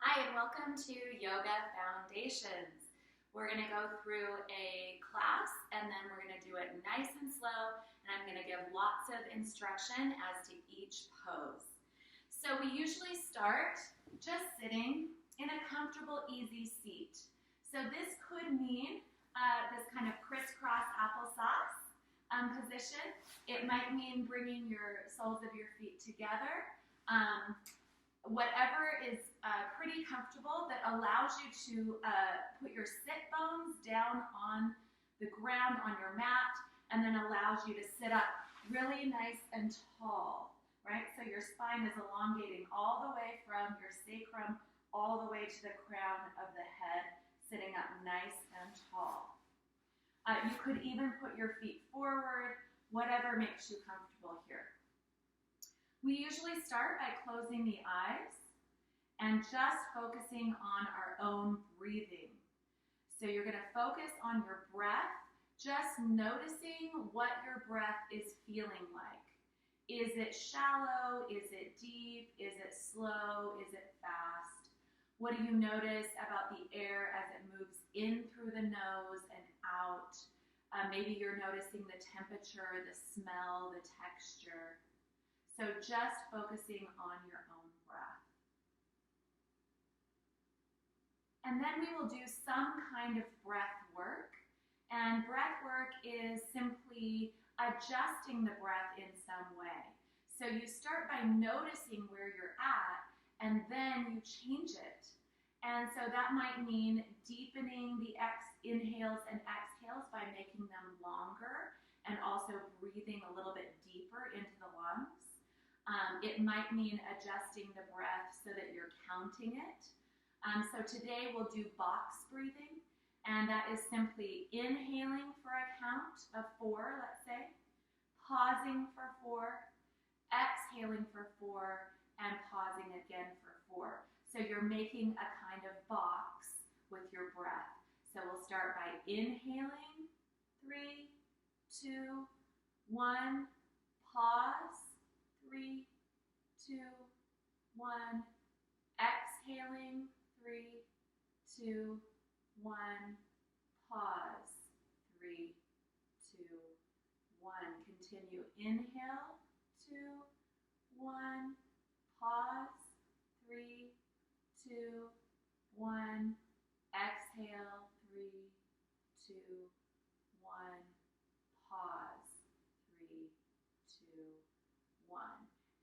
Hi, and welcome to Yoga Foundations. We're going to go through a class and then we're going to do it nice and slow, and I'm going to give lots of instruction as to each pose. So we usually start just sitting in a comfortable, easy seat. So this could mean this kind of crisscross applesauce position. It might mean bringing your soles of your feet together. Whatever is pretty comfortable that allows you to put your sit bones down on the ground on your mat, and then allows you to sit up really nice and tall, right? So your spine is elongating all the way from your sacrum all the way to the crown of the head, sitting up nice and tall. You could even put your feet forward, whatever makes you comfortable here. We usually start by closing the eyes and just focusing on our own breathing. So you're going to focus on your breath, just noticing what your breath is feeling like. Is it shallow? Is it deep? Is it slow? Is it fast? What do you notice about the air as it moves in through the nose and out? Maybe you're noticing the temperature, the smell, the texture. So just focusing on your own breath. And then we will do some kind of breath work. And breath work is simply adjusting the breath in some way. So you start by noticing where you're at, and then you change it. And so that might mean deepening the inhales and exhales by making them longer, and also breathing a little bit deeper into the lungs. It might mean adjusting the breath so that you're counting it. So today we'll do box breathing, and that is simply inhaling for a count of 4, let's say, pausing for 4, exhaling for 4, and pausing again for 4. So you're making a kind of box with your breath. So we'll start by inhaling, 3, 2, 1, pause, 3, 2, 1, exhaling, 3, 2, 1, pause, 3, 2, 1. Continue, inhale, 2, 1, pause, 3, 2, 1, exhale, 3, 2, 1, pause, 3, 2, 1.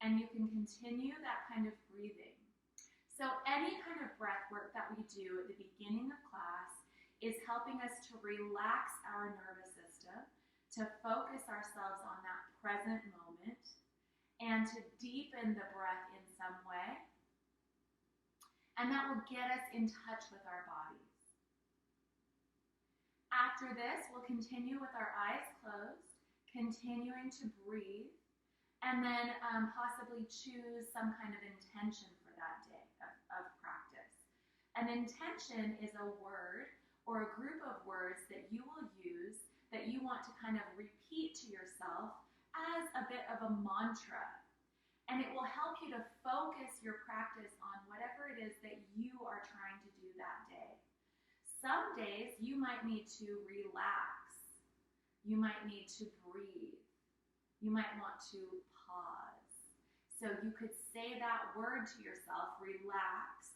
And you can continue that kind of breathing. So any kind of breath work that we do at the beginning of class is helping us to relax our nervous system, to focus ourselves on that present moment, and to deepen the breath in some way. And that will get us in touch with our bodies. After this, we'll continue with our eyes closed, continuing to breathe, and then possibly choose some kind of intention for that day of practice. An intention is a word or a group of words that you will use that you want to kind of repeat to yourself as a bit of a mantra. And it will help you to focus your practice on whatever it is that you are trying to do that day. Some days you might need to relax. You might need to breathe. You might want to pause. So you could say that word to yourself, relax,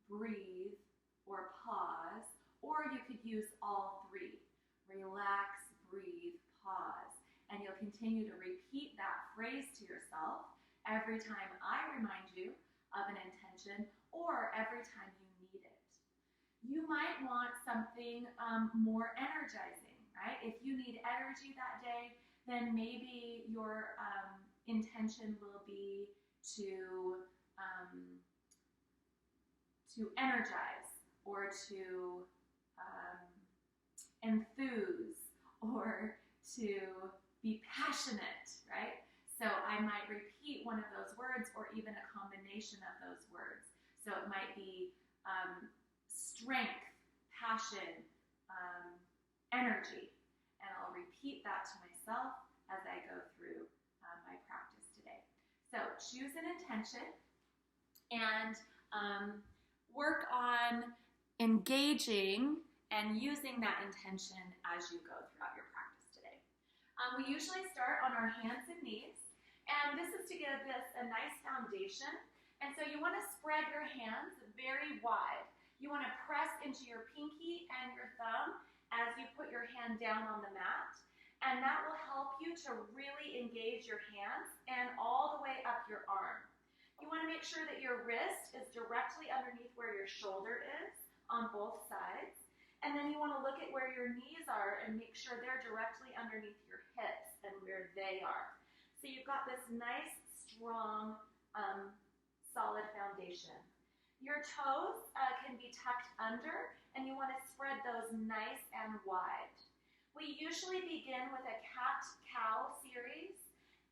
breathe, or pause, or you could use all three, relax, breathe, pause. And you'll continue to repeat that phrase to yourself every time I remind you of an intention, or every time you need it. You might want something more energizing, right? If you need energy that day, then maybe your intention will be to energize, or to enthuse, or to be passionate, right? So I might repeat one of those words, or even a combination of those words. So it might be strength, passion, energy. And I'll repeat that to myself as I go through my practice today. So choose an intention, and work on engaging and using that intention as you go throughout your practice today. We usually start on our hands and knees, and this is to give this a nice foundation. And so you want to spread your hands very wide. You want to press into your pinky and your thumb as you put your hand down on the mat, and that will help you to really engage your hands and all the way up your arm. You want to make sure that your wrist is directly underneath where your shoulder is on both sides. And then you want to look at where your knees are and make sure they're directly underneath your hips and where they are. So you've got this nice, strong, solid foundation. Your toes can be tucked under, and you want to spread those nice and wide. We usually begin with a cat-cow series.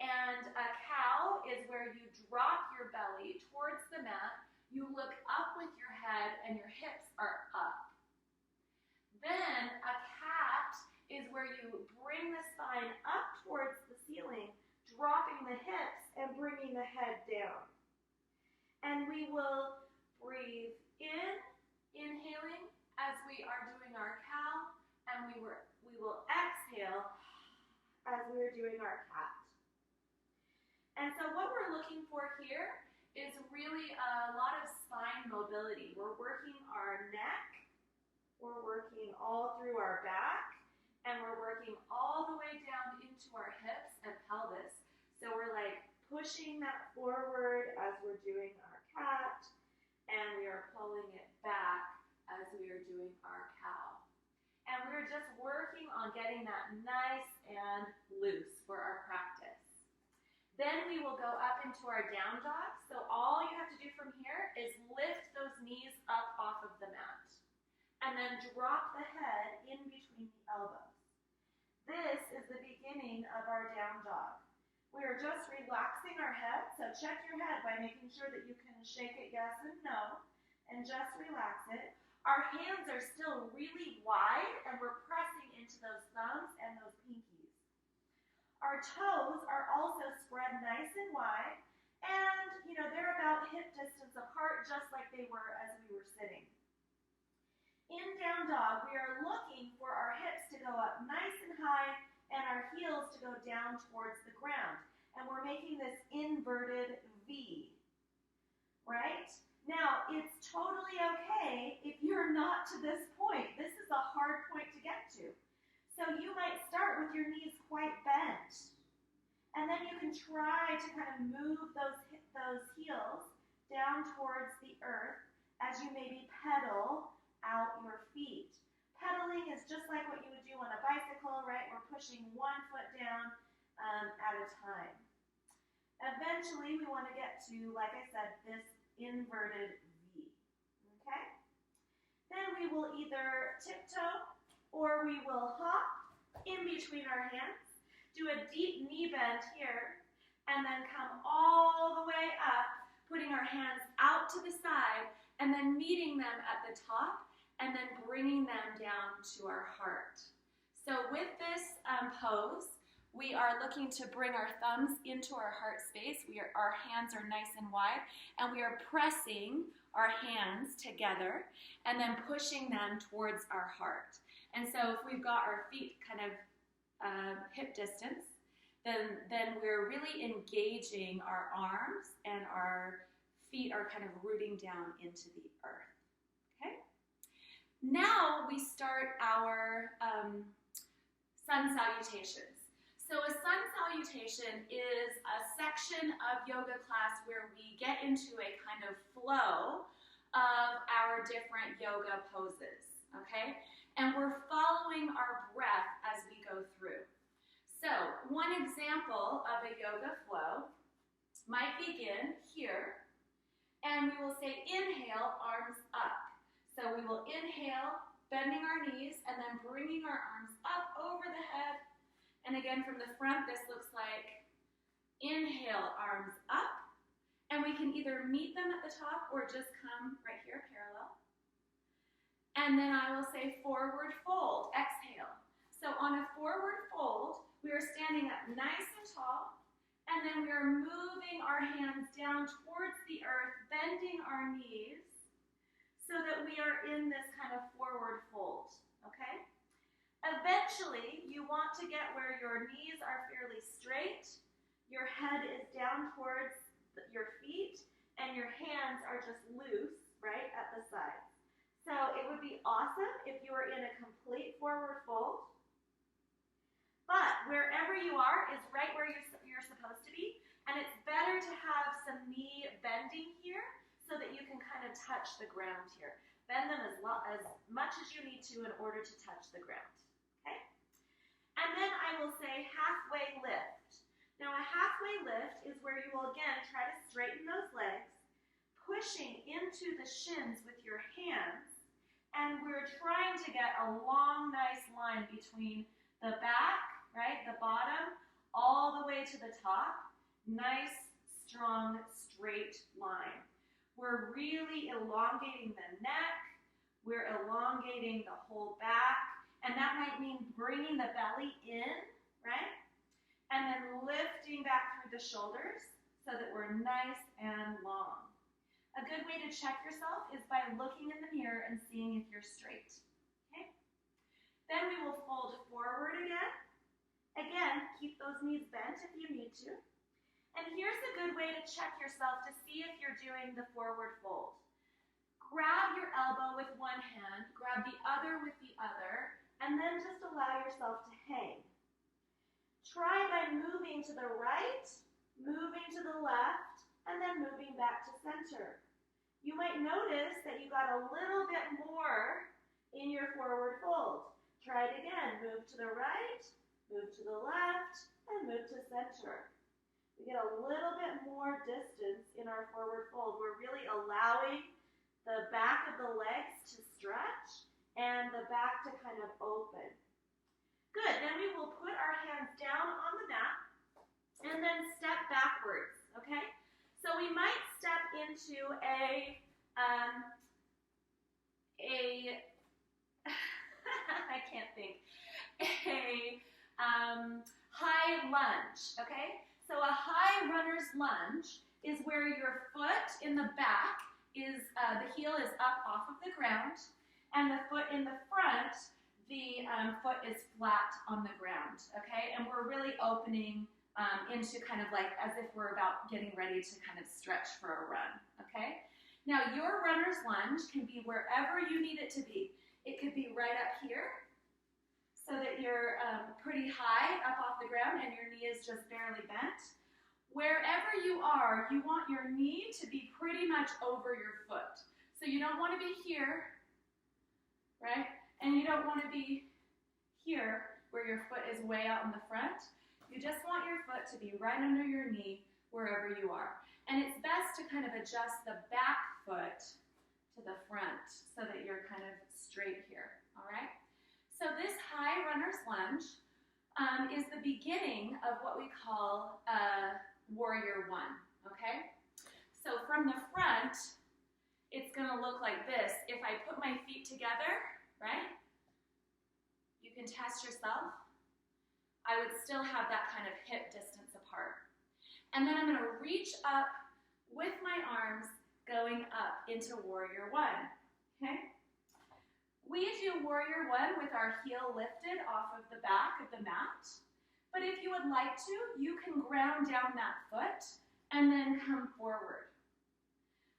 And a cow is where you drop your belly towards the mat, you look up with your head, and your hips are up. Then a cat is where you bring the spine up towards the ceiling, dropping the hips and bringing the head down. And we will breathe in, inhaling as we are doing our cow, and we will exhale as we are doing our cat. And so what we're looking for here is really a lot of spine mobility. We're working our neck, we're working all through our back, and we're working all the way down into our hips and pelvis. So we're like pushing that forward as we're doing our cat, and we are pulling it back as we are doing our cow. And we're just working on getting that nice and loose for our practice. Then we will go up into our down dog. So all you have to do from here is lift those knees up off of the mat. And then drop the head in between the elbows. This is the beginning of our down dog. We are just relaxing our head. So check your head by making sure that you can shake it yes and no. And just relax it. Our hands are still really wide, and we're pressing into those thumbs and those pinkies. Our toes are also spread nice and wide, and they're about hip distance apart, just like they were as we were sitting. In down dog, we are looking for our hips to go up nice and high and our heels to go down towards the ground. And we're making this inverted V, right? Now, it's totally okay if you're not to this point. This is a hard point to get to. So you might start with your knees quite bent. And then you can try to kind of move those heels down towards the earth as you maybe pedal out your feet. Pedaling is just like what you would do on a bicycle, right? We're pushing one foot down at a time. Eventually, we want to get to, like I said, this inverted V, okay? Then we will either tiptoe or we will hop in between our hands, do a deep knee bend here, and then come all the way up, putting our hands out to the side, and then meeting them at the top, and then bringing them down to our heart. So with this pose, we are looking to bring our thumbs into our heart space. Our hands are nice and wide, and we are pressing our hands together and then pushing them towards our heart. And so if we've got our feet kind of hip distance, then we're really engaging our arms, and our feet are kind of rooting down into the earth. Okay? Now we start our sun salutations. So a sun salutation is a section of yoga class where we get into a kind of flow of our different yoga poses, okay? And we're following our breath as we go through. So one example of a yoga flow might begin here, and we will say inhale, arms up. So we will inhale, bending our knees, and then bringing our arms up over the head. And again, from the front, this looks like inhale, arms up. And we can either meet them at the top or just come right here, parallel. And then I will say forward fold, exhale. So on a forward fold, we are standing up nice and tall, and then we are moving our hands down towards the earth, bending our knees, when we are in this kind of forward fold, okay? Eventually, you want to get where your knees are fairly straight, your head is down towards your feet, and your hands are just loose, right, at the sides. So it would be awesome if you were in a complete forward fold. But wherever you are is right where you're supposed to be, and it's better to have some knee bending here so that you can kind of touch the ground here. Bend them as much as you need to in order to touch the ground, okay? And then I will say halfway lift. Now a halfway lift is where you will again try to straighten those legs, pushing into the shins with your hands, and we're trying to get a long, nice line between the back, right, the bottom, all the way to the top. Nice, strong, straight line. We're really elongating the neck, we're elongating the whole back, and that might mean bringing the belly in, right? And then lifting back through the shoulders so that we're nice and long. A good way to check yourself is by looking in the mirror and seeing if you're straight, okay? Then we will fold forward again. Again, keep those knees bent if you need to. And here's a good way to check yourself to see if you're doing the forward fold. Grab your elbow with one hand, grab the other with the other, and then just allow yourself to hang. Try by moving to the right, moving to the left, and then moving back to center. You might notice that you got a little bit more in your forward fold. Try it again. Move to the right, move to the left, and move to center. We get a little bit more distance in our forward fold. We're really allowing the back of the legs to stretch and the back to kind of open. Good, then we will put our hands down on the mat and then step backwards, okay? So we might step into I can't think, high lunge, okay? So a high runner's lunge is where your foot in the back is, the heel is up off of the ground, and the foot in the front, the foot is flat on the ground, okay? And we're really opening into kind of like as if we're about getting ready to kind of stretch for a run, okay? Now your runner's lunge can be wherever you need it to be. It could be right up here so that you're pretty high up off the ground and your knee is just barely bent. Wherever you are, you want your knee to be pretty much over your foot. So you don't want to be here, right? And you don't want to be here where your foot is way out in the front. You just want your foot to be right under your knee wherever you are. And it's best to kind of adjust the back foot to the front so that you're kind of straight here, all right? So this high runner's lunge is the beginning of what we call warrior one, okay? So from the front, it's gonna look like this. If I put my feet together, right? You can test yourself. I would still have that kind of hip distance apart. And then I'm gonna reach up with my arms going up into warrior one, okay? We do warrior one with our heel lifted off of the back of the mat, but if you would like to, you can ground down that foot and then come forward.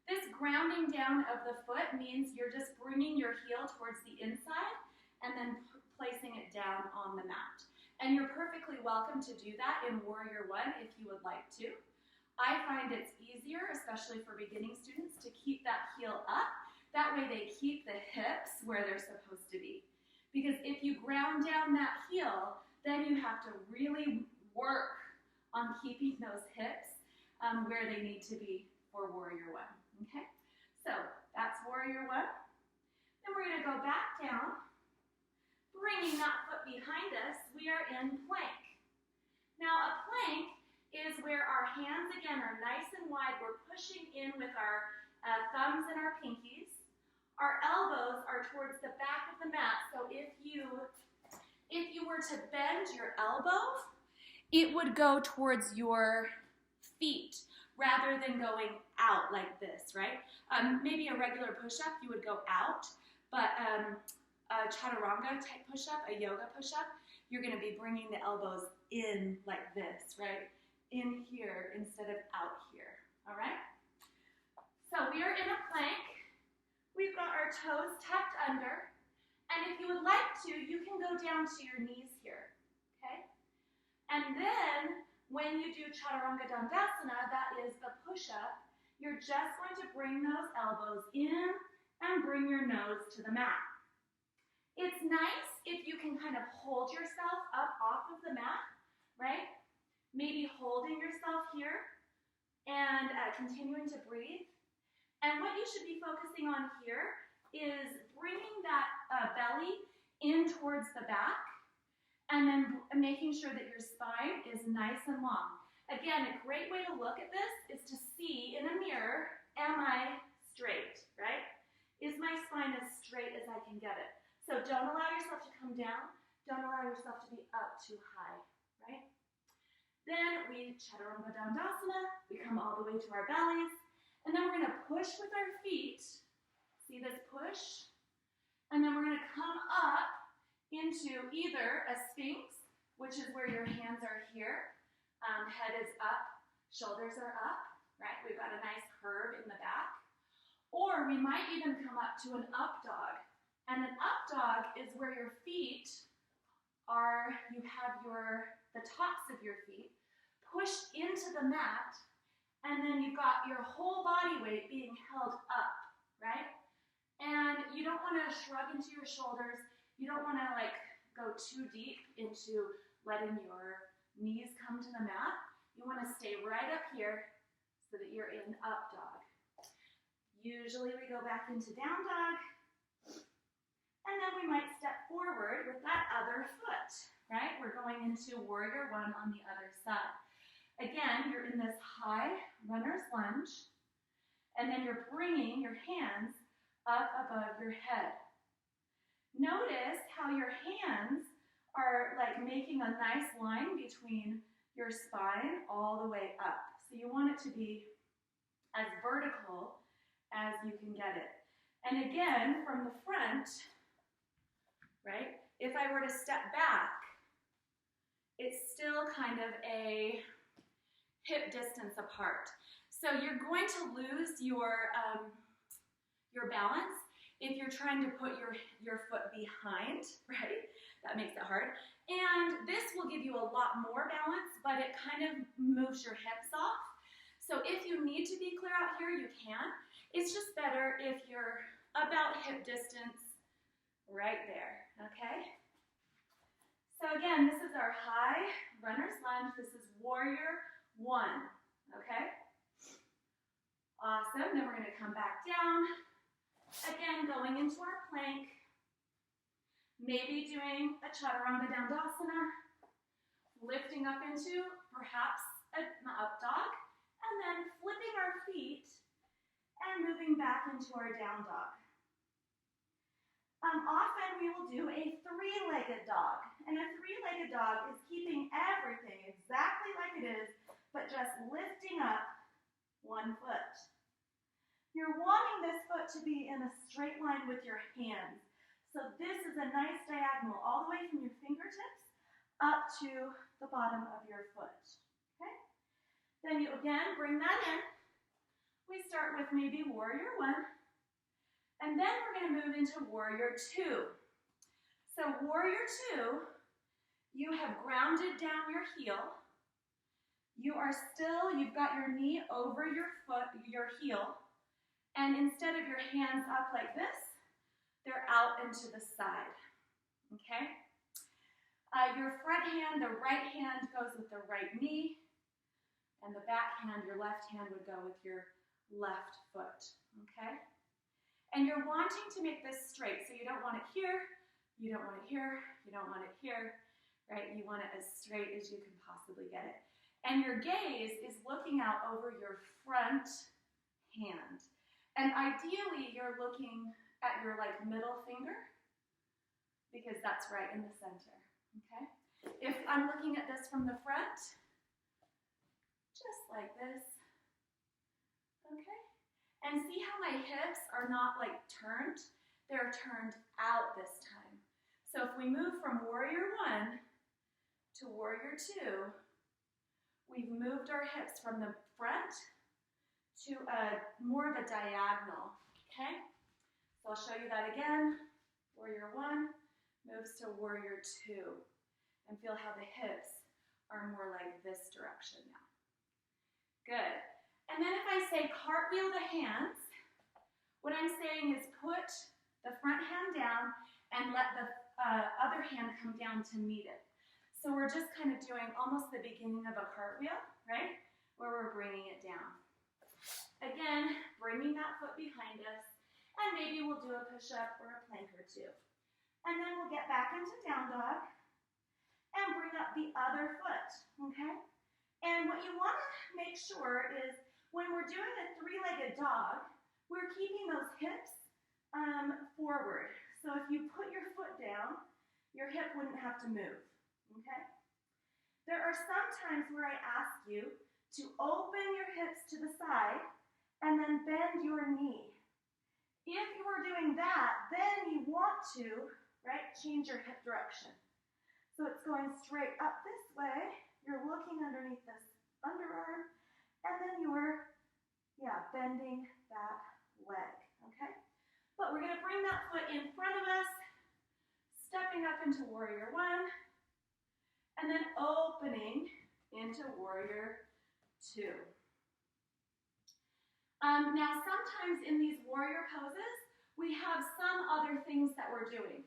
This grounding down of the foot means you're just bringing your heel towards the inside and then placing it down on the mat. And you're perfectly welcome to do that in warrior one if you would like to. I find it's easier, especially for beginning students, to keep that heel up. That way they keep the hips where they're supposed to be. Because if you ground down that heel, then you have to really work on keeping those hips where they need to be for warrior one, okay? So that's warrior one. Then we're gonna go back down, bringing that foot behind us, we are in plank. Now a plank is where our hands again are nice and wide. We're pushing in with our thumbs and our pinkies. Our elbows are towards the back of the mat, so if you were to bend your elbow, it would go towards your feet rather than going out like this, right? Maybe a regular push-up, you would go out, but a chaturanga type push-up, a yoga push-up, you're going to be bringing the elbows in like this, right? In here instead of out here, all right? So we are in a plank. We've got our toes tucked under, and if you would like to, you can go down to your knees here, okay? And then when you do Chaturanga Dandasana, that is the push-up, you're just going to bring those elbows in and bring your nose to the mat. It's nice if you can kind of hold yourself up off of the mat, right? Maybe holding yourself here and continuing to breathe. And what you should be focusing on here is bringing that belly in towards the back and then making sure that your spine is nice and long. Again, a great way to look at this is to see in a mirror, am I straight, right? Is my spine as straight as I can get it? So don't allow yourself to come down. Don't allow yourself to be up too high, right? Then we Chaturanga Dandasana. We come all the way to our bellies. And then we're going to push with our feet. See this push? And then we're going to come up into either a sphinx, which is where your hands are here. Head is up, shoulders are up, right? We've got a nice curve in the back. Or we might even come up to an up dog. And an up dog is where your feet are, you have the tops of your feet pushed into the mat, and then you've got your whole body weight being held up, right? And you don't want to shrug into your shoulders. You don't want to like go too deep into letting your knees come to the mat. You want to stay right up here so that you're in up dog. Usually we go back into down dog, and then we might step forward with that other foot, right? We're going into warrior one on the other side. Again, you're in this high runner's lunge, and then you're bringing your hands up above your head. Notice how your hands are like making a nice line between your spine all the way up. So you want it to be as vertical as you can get it. And again, from the front, right, if I were to step back, it's still kind of a hip distance apart. So you're going to lose your balance if you're trying to put your foot behind, right? That makes it hard. And this will give you a lot more balance, but it kind of moves your hips off. So if you need to be clear out here, you can. It's just better if you're about hip distance right there, okay? So again, this is our high runner's lunge. This is warrior one, okay? Awesome. Then we're going to come back down. Again, going into our plank. Maybe doing a Chaturanga Dandasana. Lifting up into perhaps an up dog. And then flipping our feet and moving back into our down dog. Often we will do a three-legged dog. And a three-legged dog is keeping everything exactly like it is, but just lifting up one foot. You're wanting this foot to be in a straight line with your hands. So this is a nice diagonal all the way from your fingertips up to the bottom of your foot. Okay? Then you again bring that in. We start with maybe warrior one. And then we're going to move into warrior two. So warrior two, you have grounded down your heel. You've got your knee over your foot, your heel. And instead of your hands up like this, they're out and to the side, okay? Your front hand, the right hand goes with the right knee, and the back hand, your left hand would go with your left foot, okay? And you're wanting to make this straight, so you don't want it here, you don't want it here, you don't want it here, right? You want it as straight as you can possibly get it. And your gaze is looking out over your front hand. And ideally, you're looking at your middle finger, because that's right in the center, okay? If I'm looking at this from the front, just like this, Okay? And see how my hips are not like turned? They're turned out this time. So if we move from warrior one to warrior two, we've moved our hips from the front to more of a diagonal, okay? So I'll show you that again. Warrior one moves to warrior two. And feel how the hips are more like this direction now. Good. And then if I say cartwheel the hands, what I'm saying is put the front hand down and let the other hand come down to meet it. So we're just kind of doing almost the beginning of a cartwheel, right? Where we're bringing it down. Again, bringing that foot behind us, and maybe we'll do a push-up or a plank or two. And then we'll get back into down dog and bring up the other foot, okay? And what you want to make sure is when we're doing a three-legged dog, we're keeping those hips forward. So if you put your foot down, your hip wouldn't have to move, okay? There are some times where I ask you to open your hips to the side and then bend your knee. If you are doing that, then you want to, right, change your hip direction. So it's going straight up this way. You're looking underneath this underarm, and then you're, bending that leg, okay? But we're going to bring that foot in front of us, stepping up into warrior one, and then opening into warrior two. Now, sometimes in these warrior poses, we have some other things that we're doing.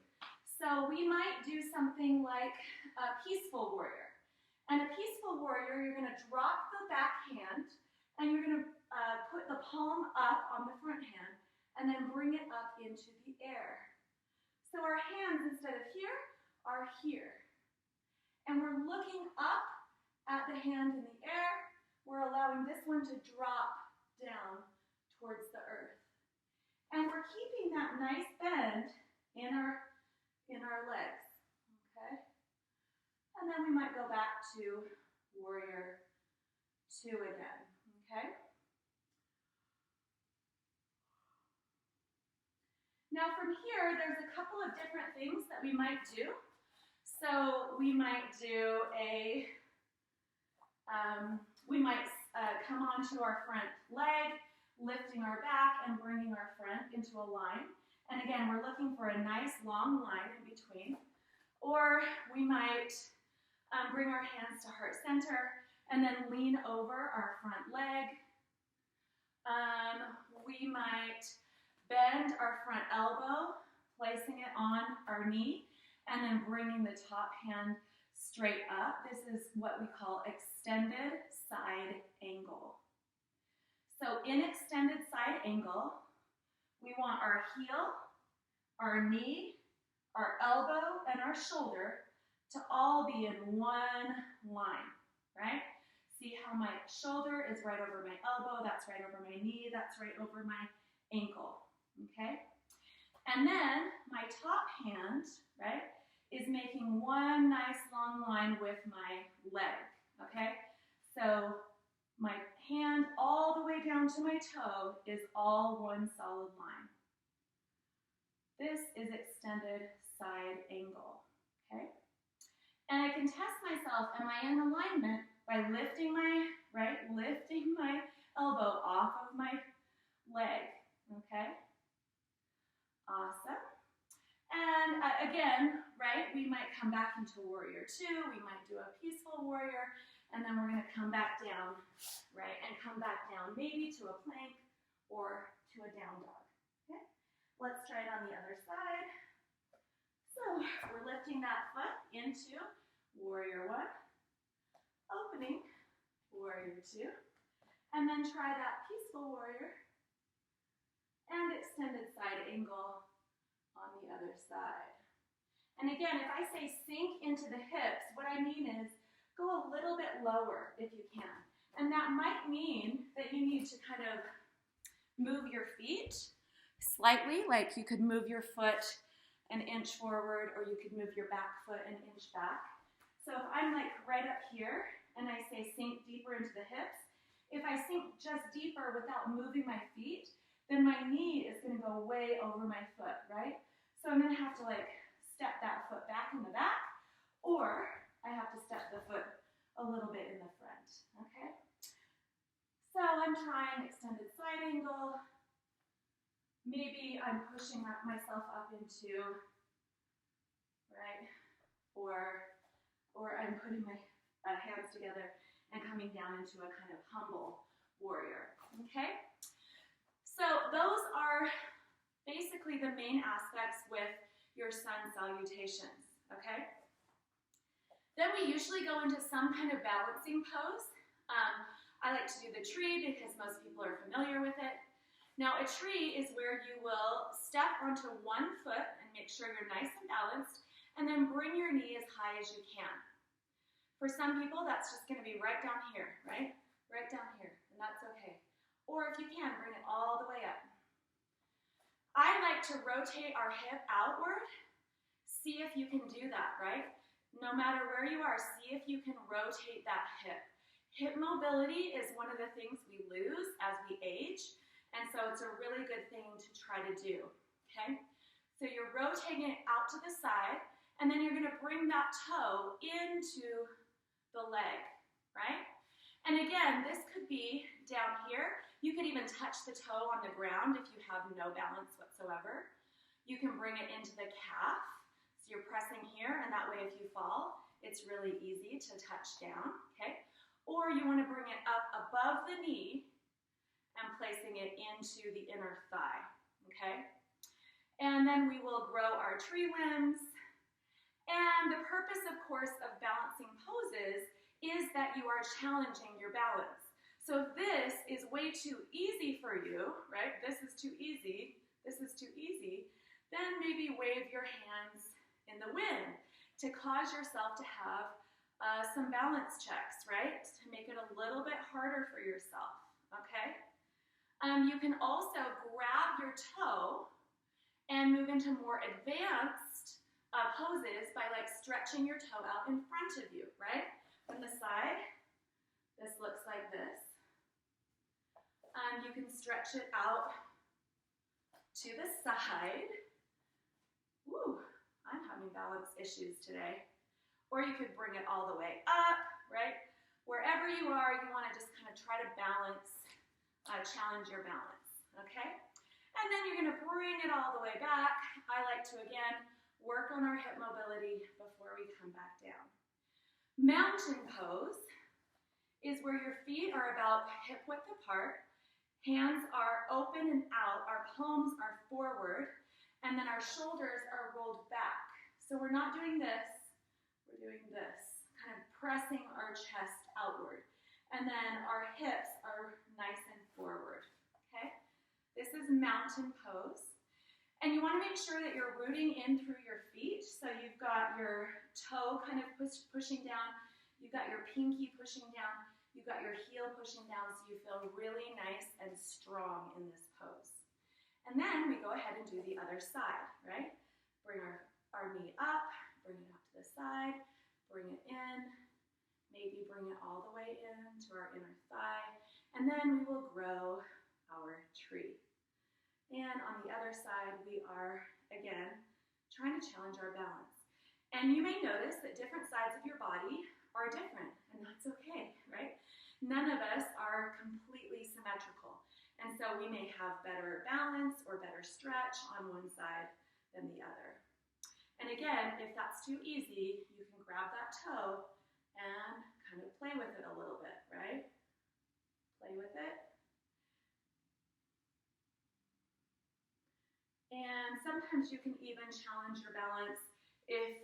So we might do something like a peaceful warrior. And a peaceful warrior, you're going to drop the back hand, and you're going to put the palm up on the front hand, and then bring it up into the air. So our hands, instead of here, are here. And we're looking up at the hand in the air. We're allowing this one to drop down towards the earth. And we're keeping that nice bend in our legs, okay? And then we might go back to warrior two again, okay? Now from here, there's a couple of different things that we might do. So we might do come onto our front leg, lifting our back and bringing our front into a line. And again, we're looking for a nice long line in between. Or we might bring our hands to heart center and then lean over our front leg. We might bend our front elbow, placing it on our knee, and then bringing the top hand straight up. This is what we call extended side angle. So in extended side angle, we want our heel, our knee, our elbow, and our shoulder to all be in one line, right? See how my shoulder is right over my elbow, that's right over my knee, that's right over my ankle, okay? And then my top hand, right, is making one nice long line with my leg, okay? So my hand all the way down to my toe is all one solid line. This is extended side angle, okay? And I can test myself, am I in alignment by lifting my, lifting my elbow off of my leg, okay? Awesome. And again, right, we might come back into warrior two, we might do a peaceful warrior, and then we're gonna come back down, right, and come back down maybe to a plank or to a down dog, okay? Let's try it on the other side. So we're lifting that foot into warrior one, opening warrior two, and then try that peaceful warrior and extended side angle on the other side. And again, if I say sink into the hips, what I mean is go a little bit lower if you can. And that might mean that you need to kind of move your feet slightly, like you could move your foot an inch forward, or you could move your back foot an inch back. So if I'm like right up here and I say sink deeper into the hips, If I sink just deeper without moving my feet, then my knee is going to go way over my foot, right? So I'm going to have to like step that foot back in the back, or I have to step the foot a little bit in the front, okay? So I'm trying extended side angle. Maybe I'm pushing myself up into, right? Or I'm putting my hands together and coming down into a kind of humble warrior, okay? So those are basically the main aspects with your sun salutations, okay? Then we usually go into some kind of balancing pose. I like to do the tree because most people are familiar with it. Now a tree is where you will step onto one foot and make sure you're nice and balanced, and then bring your knee as high as you can. For some people, that's just going to be right down here, right? Right down here, and that's okay. Or if you can, bring it all the way up. I like to rotate our hip outward. See if you can do that, right? No matter where you are, see if you can rotate that hip. Hip mobility is one of the things we lose as we age, and so it's a really good thing to try to do, okay? So you're rotating it out to the side, and then you're going to bring that toe into the leg, right? And again, this could be down here. You could even touch the toe on the ground if you have no balance whatsoever. You can bring it into the calf. So you're pressing here, and that way if you fall, it's really easy to touch down, okay? Or you want to bring it up above the knee and placing it into the inner thigh, okay? And then we will grow our tree limbs. And the purpose, of course, of balancing poses is that you are challenging your balance. So if this is way too easy for you, right? This is too easy, then maybe wave your hands in the wind to cause yourself to have some balance checks, right? To make it a little bit harder for yourself, okay? You can also grab your toe and move into more advanced poses by like stretching your toe out in front of you, right? From the side, this looks like this. You can stretch it out to the side. Woo, I'm having balance issues today. Or you could bring it all the way up, right? Wherever you are, you want to just kind of try to balance, challenge your balance, okay? And then you're going to bring it all the way back. I like to, again, work on our hip mobility before we come back down. Mountain pose is where your feet are about hip width apart, hands are open and out, our palms are forward, and then our shoulders are rolled back. So we're not doing this, we're doing this, kind of pressing our chest outward. And then our hips are nice and forward, okay? This is mountain pose. And you want to make sure that you're rooting in through your feet. So you've got your toe kind of pushing down, you've got your pinky pushing down, you've got your heel pushing down, so you feel really nice and strong in this pose. And then we go ahead and do the other side, right? Bring our knee up, bring it out to the side, bring it in, maybe bring it all the way in to our inner thigh, and then we will grow our tree. And on the other side, we are, again, trying to challenge our balance. And you may notice that different sides of your body are different, and that's okay, right? None of us are completely symmetrical. And so we may have better balance or better stretch on one side than the other. And again, if that's too easy, you can grab that toe and kind of play with it a little bit, right? Play with it. And sometimes you can even challenge your balance if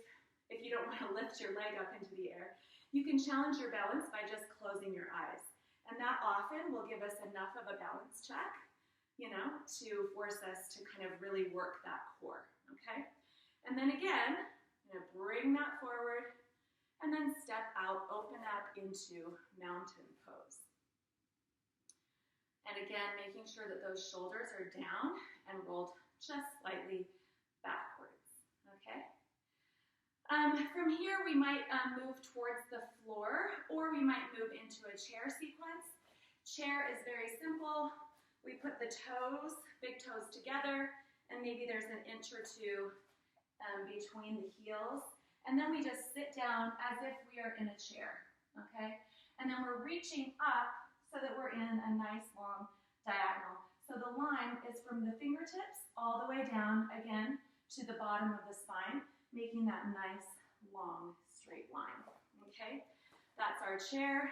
you don't want to lift your leg up into the air. You can challenge your balance by just closing your eyes. And that often will give us enough of a balance check, you know, to force us to kind of really work that core, okay? And then again, I'm going to bring that forward and then step out, open up into mountain pose. And again, making sure that those shoulders are down and rolled just slightly backwards, okay? From here, we might move towards the floor, or we might move into a chair sequence. Chair is very simple. We put the toes, big toes together, and maybe there's an inch or two between the heels. And then we just sit down as if we are in a chair, okay? And then we're reaching up so that we're in a nice long diagonal. So the line is from the fingertips all the way down, again, to the bottom of the spine, making that nice, long, straight line, okay? That's our chair.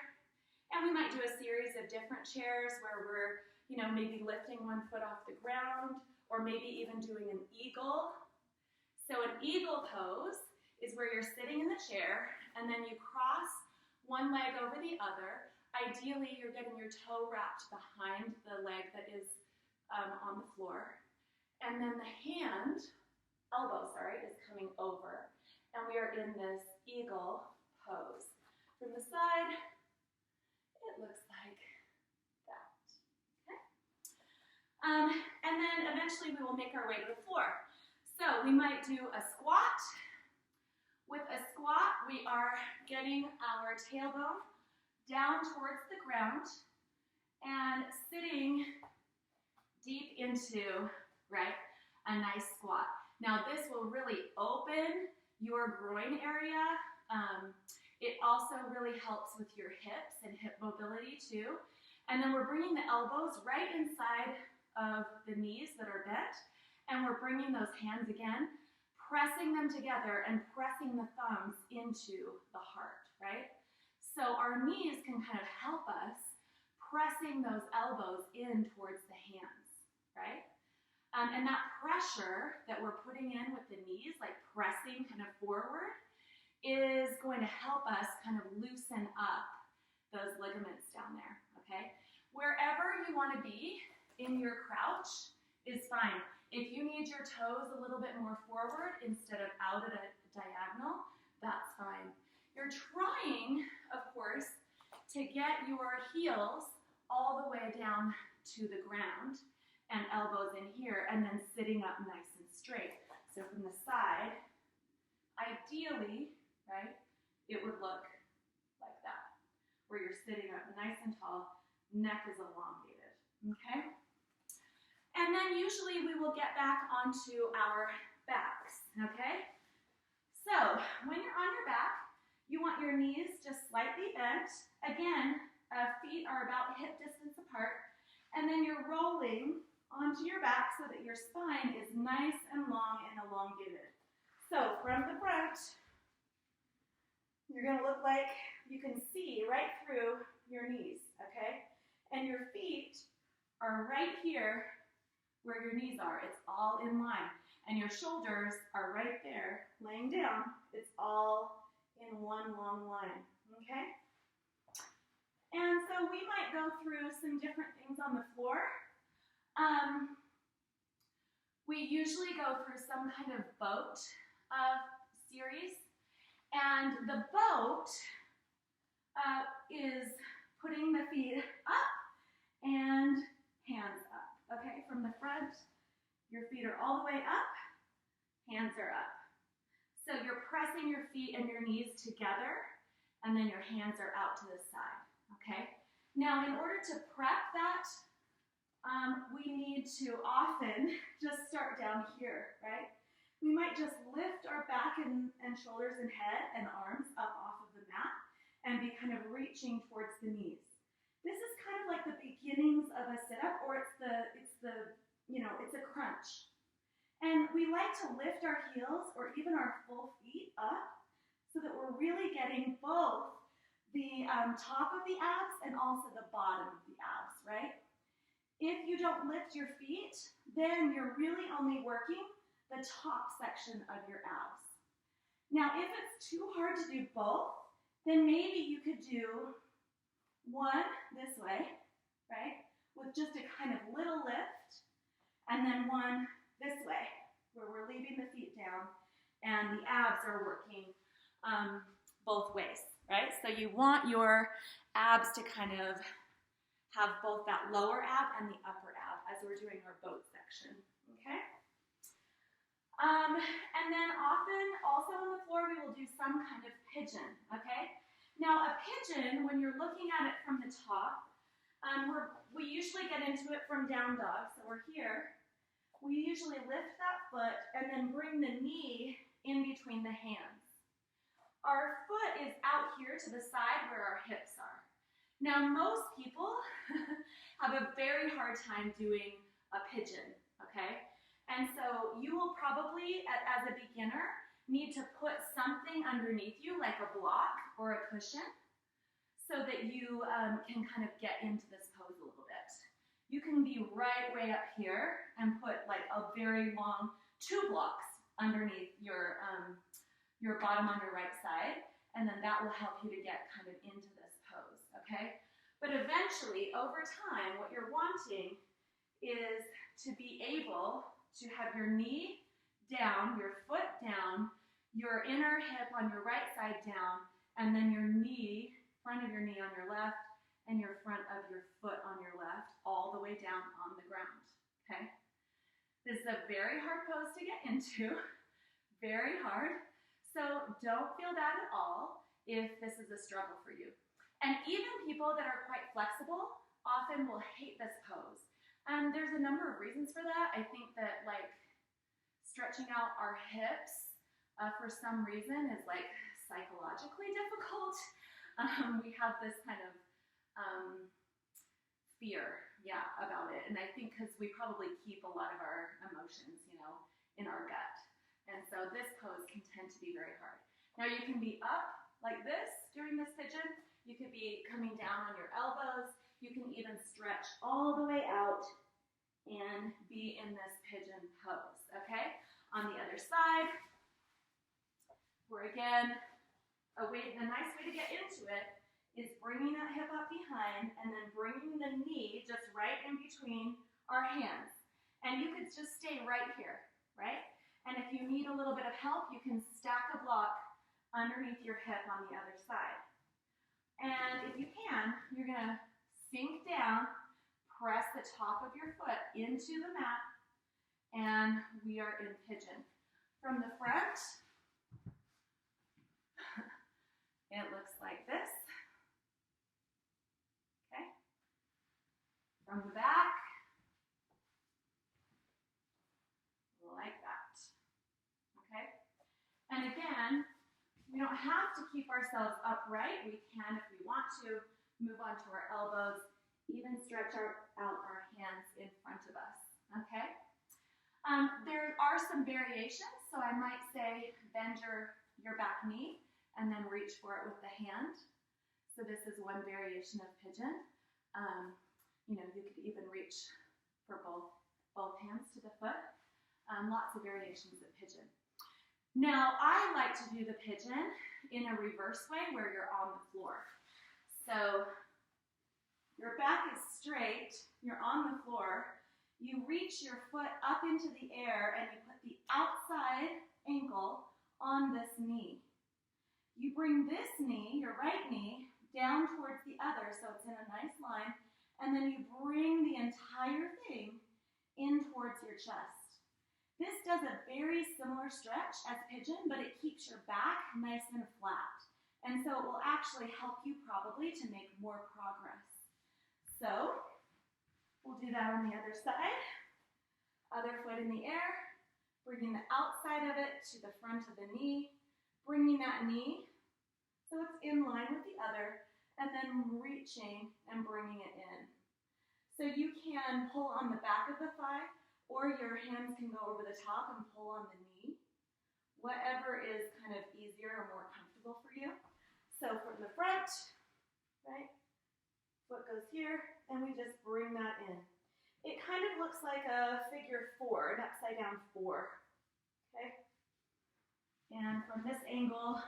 And we might do a series of different chairs where we're, maybe lifting one foot off the ground, or maybe even doing an eagle. So an eagle pose is where you're sitting in the chair, and then you cross one leg over the other. Ideally, you're getting your toe wrapped behind the leg that is on the floor. And then the elbow, is coming over. And we are in this eagle pose. From the side, it looks like that. Okay? And then eventually we will make our way to the floor. So we might do a squat. With a squat, we are getting our tailbone down towards the ground and sitting deep into, a nice squat. Now this will really open your groin area. It also really helps with your hips and hip mobility too. And then we're bringing the elbows right inside of the knees that are bent, and we're bringing those hands again, pressing them together and pressing the thumbs into the heart, right? So our knees can kind of help us pressing those elbows in towards the hands, right? And that pressure that we're putting in with the knees, like pressing kind of forward, is going to help us kind of loosen up those ligaments down there, okay? Wherever you want to be in your crouch is fine. If you need your toes a little bit more forward instead of out at a diagonal, that's fine. You're trying, of course, to get your heels all the way down to the ground and elbows in here, and then sitting up nice and straight. So from the side, ideally, it would look like that, where you're sitting up nice and tall, neck is elongated, okay? And then usually we will get back onto our backs, okay? So when you're on your back, you want your knees just slightly bent. Again, feet are about hip distance apart, and then you're rolling onto your back so that your spine is nice and long and elongated. So from the front, you're gonna look like you can see right through your knees, okay? And your feet are right here where your knees are. It's all in line. And your shoulders are right there, laying down. It's all in one long line, okay? And so we might go through some different things on the floor. We usually go through some kind of boat series. And the boat is putting the feet up and hands up, okay? From the front, your feet are all the way up, hands are up. So you're pressing your feet and your knees together, and then your hands are out to the side, okay? Now, in order to prep that, we need to often just start down here, right? We might just lift our back and shoulders and head and arms up off of the mat and be kind of reaching towards the knees. This is kind of like the beginnings of a sit-up, or it's a crunch. And we like to lift our heels or even our full feet up so that we're really getting both the top of the abs and also the bottom of the abs, right? If you don't lift your feet, then you're really only working the top section of your abs. Now, if it's too hard to do both, then maybe you could do one this way, right? With just a kind of little lift, and then one this way, where we're leaving the feet down and the abs are working both ways, right? So you want your abs to kind of have both that lower ab and the upper ab as we're doing our boat section, okay? And then often, also on the floor, we will do some kind of pigeon, okay? Now, a pigeon, when you're looking at it from the top, We usually get into it from down dog, so we're here. We usually lift that foot and then bring the knee in between the hands. Our foot is out here to the side where our hips are. Now, most people have a very hard time doing a pigeon, okay? And so you will probably, as a beginner, need to put something underneath you, like a block or a cushion, so that you can kind of get into this pose a little bit. You can be right way up here and put like a very long 2 blocks underneath your bottom on your right side, and then that will help you to get kind of into this pose, okay? But eventually, over time, what you're wanting is to be able to have your knee down, your foot down, your inner hip on your right side down, and then your knee, front of your knee on your left, and your front of your foot on your left, all the way down on the ground, okay? This is a very hard pose to get into, very hard. So don't feel bad at all if this is a struggle for you. And even people that are quite flexible often will hate this pose. And there's a number of reasons for that. I think that like stretching out our hips for some reason is like psychologically difficult. We have this kind of fear, about it. And I think because we probably keep a lot of our emotions, in our gut. And so this pose can tend to be very hard. Now you can be up like this during this pigeon. You could be coming down on your elbows. You can even stretch all the way out and be in this pigeon pose, okay? On the other side, where again, a nice way to get into it is bringing that hip up behind and then bringing the knee just right in between our hands. And you could just stay right here, right? And if you need a little bit of help, you can stack a block underneath your hip on the other side. And if you can, you're gonna sink down, press the top of your foot into the mat, and we are in pigeon. From the front, it looks like this. Okay. From the back, like that. Okay. And again, we don't have to keep ourselves upright. We can, if we want to, move onto our elbows, even stretch out our hands in front of us. Okay. There are some variations, so I might say bend your back knee and then reach for it with the hand. So this is one variation of pigeon. You could even reach for both hands to the foot. Lots of variations of pigeon. Now, I like to do the pigeon in a reverse way where you're on the floor. So your back is straight, you're on the floor, you reach your foot up into the air and you put the outside ankle on this knee. You bring this knee, your right knee, down towards the other so it's in a nice line, and then you bring the entire thing in towards your chest. This does a very similar stretch as pigeon, but it keeps your back nice and flat. And so it will actually help you probably to make more progress. So we'll do that on the other side. Other foot in the air, bringing the outside of it to the front of the knee, bringing that knee so it's in line with the other, and then reaching and bringing it in. So you can pull on the back of the thigh, or your hands can go over the top and pull on the knee. Whatever is kind of easier or more comfortable for you. So from the front, right, foot goes here, and we just bring that in. It kind of looks like a figure 4, an upside down 4, okay? And from this angle,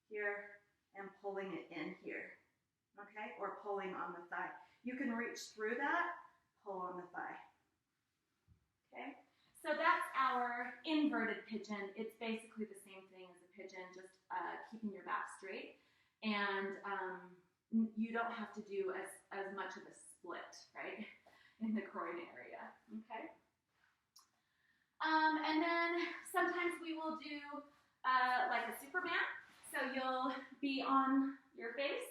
here, and pulling it in here, okay? Or pulling on the thigh. You can reach through that, pull on the thigh, okay? So that's our inverted pigeon. It's basically the same thing as a pigeon, just keeping your back straight. And you don't have to do as much of a split, right, in the groin area, okay? And then sometimes we will do like a Superman. So you'll be on your face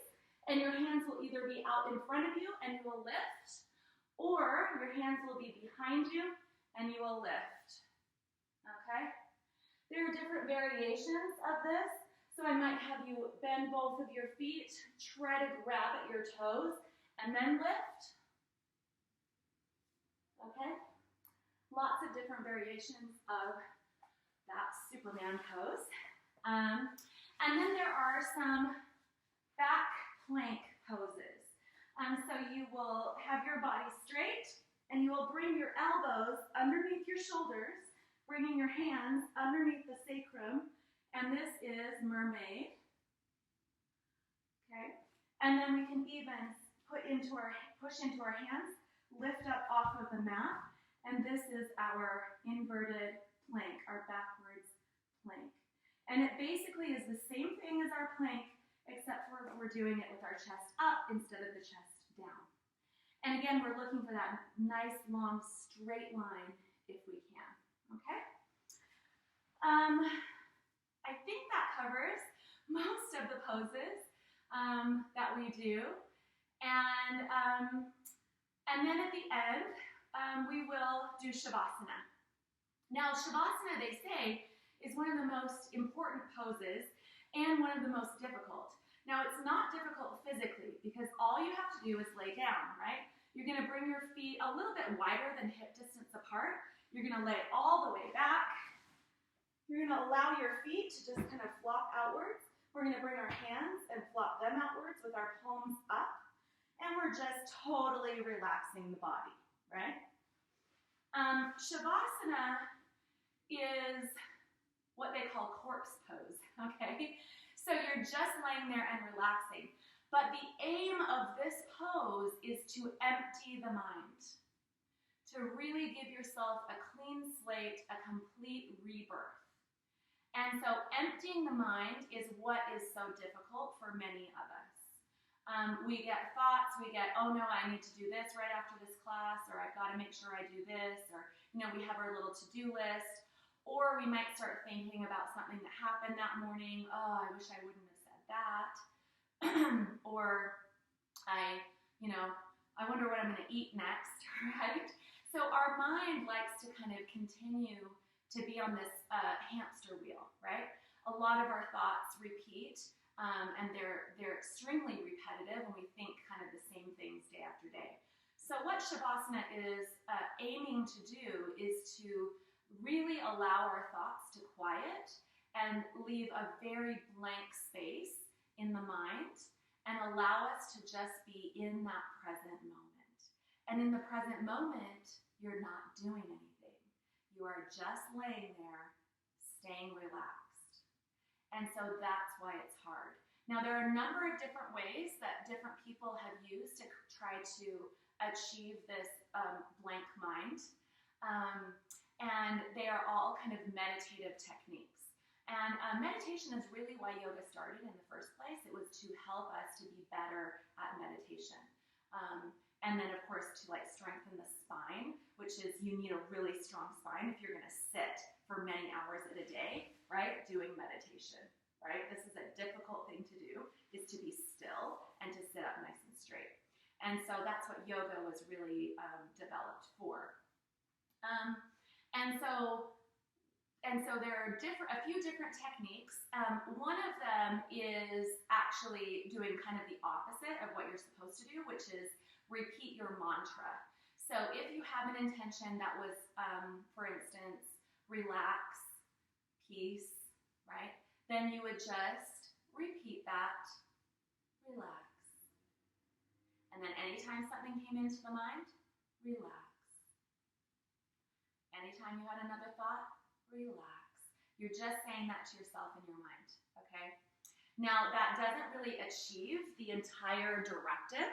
And your hands will either be out in front of you and you will lift, or your hands will be behind you and you will lift. Okay? There are different variations of this. So I might have you bend both of your feet, try to grab at your toes, and then lift. Okay? Lots of different variations of that Superman pose. And then there are some back plank poses. So you will have your body straight, and you will bring your elbows underneath your shoulders, bringing your hands underneath the sacrum, and this is mermaid. Okay? And then we can even push into our hands, lift up off of the mat, and this is our inverted plank, our backwards plank. And it basically is the same thing as our plank, except for we're doing it with our chest up instead of the chest down. And again, we're looking for that nice, long, straight line if we can, okay? I think that covers most of the poses that we do. And then at the end, we will do Shavasana. Now, Shavasana, they say, is one of the most important poses and one of the most difficult. Now, it's not difficult physically because all you have to do is lay down, right? You're going to bring your feet a little bit wider than hip distance apart. You're going to lay all the way back. You're going to allow your feet to just kind of flop outwards. We're going to bring our hands and flop them outwards with our palms up. And we're just totally relaxing the body, right? Shavasana is what they call corpse pose, okay? So you're just laying there and relaxing. But the aim of this pose is to empty the mind, to really give yourself a clean slate, a complete rebirth. And so emptying the mind is what is so difficult for many of us. We get thoughts, we get, oh no, I need to do this right after this class, or I've got to make sure I do this, or, you know, we have our little to-do list, or we might start thinking about something that happened that morning, oh, I wish I wouldn't have said that, or I wonder what I'm going to eat next, right? So our mind likes to kind of continue to be on this hamster wheel, right? A lot of our thoughts repeat, and they're extremely repetitive, and we think kind of the same things day after day. So what Shavasana is aiming to do is to really allow our thoughts to quiet and leave a very blank space in the mind and allow us to just be in that present moment. And in the present moment, you're not doing anything. You are just laying there, staying relaxed. And so that's why it's hard. Now, there are a number of different ways that different people have used to try to achieve this blank mind. And they are all kind of meditative techniques. And meditation is really why yoga started in the first place. It was to help us to be better at meditation. And then, of course, to like strengthen the spine, which is you need a really strong spine if you're going to sit for many hours at a day, right, doing meditation, right? This is a difficult thing to do, is to be still and to sit up nice and straight. And so that's what yoga was really developed for. And so there are a few different techniques. One of them is actually doing kind of the opposite of what you're supposed to do, which is repeat your mantra. So if you have an intention that was, for instance, relax, peace, right? Then you would just repeat that, relax. And then anytime something came into the mind, relax. Anytime you had another thought, relax. You're just saying that to yourself in your mind, okay? Now, that doesn't really achieve the entire directive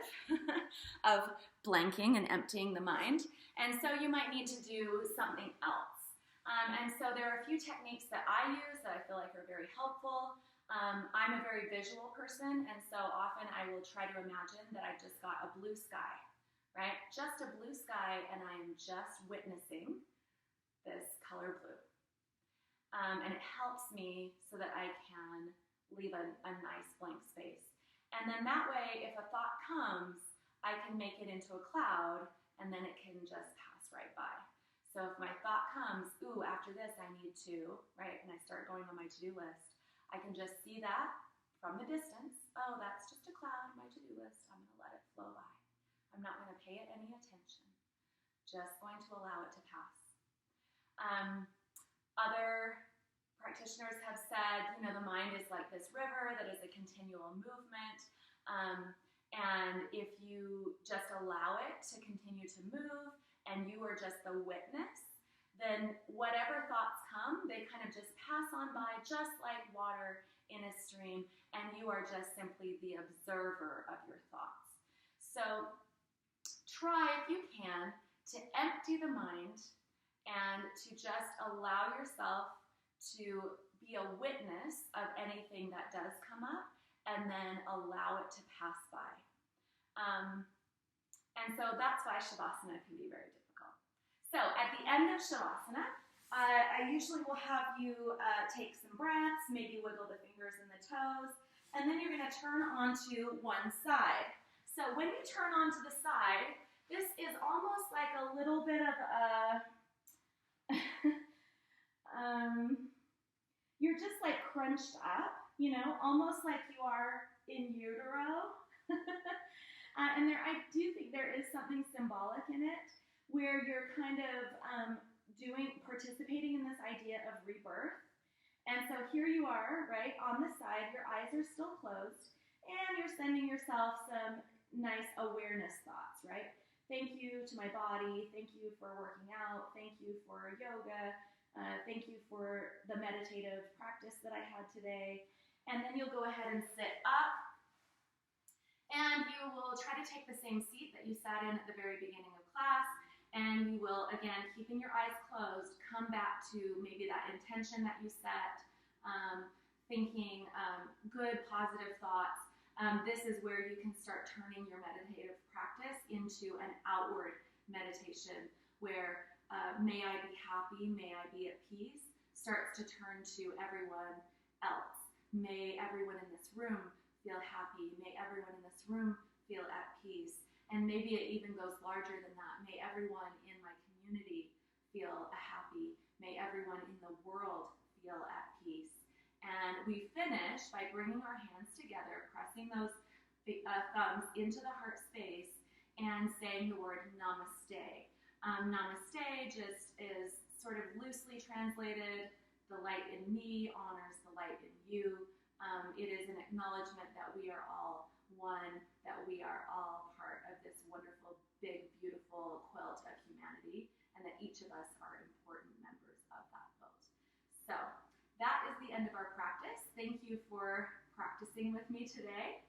of blanking and emptying the mind, and so you might need to do something else. And so there are a few techniques that I use that I feel like are very helpful. I'm a very visual person, and so often I will try to imagine that I just got a blue sky, right? Just a blue sky, and I am just witnessing this color blue. And it helps me so that I can leave a nice blank space. And then that way, if a thought comes, I can make it into a cloud, and then it can just pass right by. So if my thought comes, ooh, after this I need to, right, and I start going on my to-do list, I can just see that from the distance. Oh, that's just a cloud, my to-do list. I'm going to let it flow by. I'm not going to pay it any attention. Just going to allow it to pass. Other practitioners have said, the mind is like this river that is a continual movement. And if you just allow it to continue to move and you are just the witness, then whatever thoughts come, they kind of just pass on by just like water in a stream, and you are just simply the observer of your thoughts. So try, if you can, to empty the mind and to just allow yourself to be a witness of anything that does come up, and then allow it to pass by. And so that's why Shavasana can be very difficult. So at the end of Shavasana, I usually will have you take some breaths, maybe wiggle the fingers and the toes, and then you're going to turn onto one side. So when you turn onto the side, this is almost like a little bit of a, you're just like crunched up, almost like you are in utero. And I do think there is something symbolic in it, where you're kind of participating in this idea of rebirth. And so here you are, right, on the side, your eyes are still closed, and you're sending yourself some nice awareness thoughts, right? Thank you to my body, thank you for working out, thank you for yoga, thank you for the meditative practice that I had today. And then you'll go ahead and sit up, and you will try to take the same seat that you sat in at the very beginning of class. And you will, again, keeping your eyes closed, come back to maybe that intention that you set, thinking good, positive thoughts. This is where you can start turning your meditative practice into an outward meditation, where may I be happy, may I be at peace, starts to turn to everyone else. May everyone in this room feel happy. May everyone in this room feel at peace. And maybe it even goes larger than that. May everyone in my community feel happy. May everyone in the world feel at peace. And we finish by bringing our hands together, pressing those thumbs into the heart space, and saying the word namaste. Namaste just is sort of loosely translated, the light in me honors the light in you. It is an acknowledgement that we are all one, that we are all part of this wonderful, big, beautiful quilt of humanity, and that each of us are important members of that quilt. So that is the end of our practice. Thank you for practicing with me today,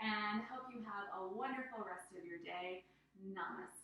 and hope you have a wonderful rest of your day. Namaste.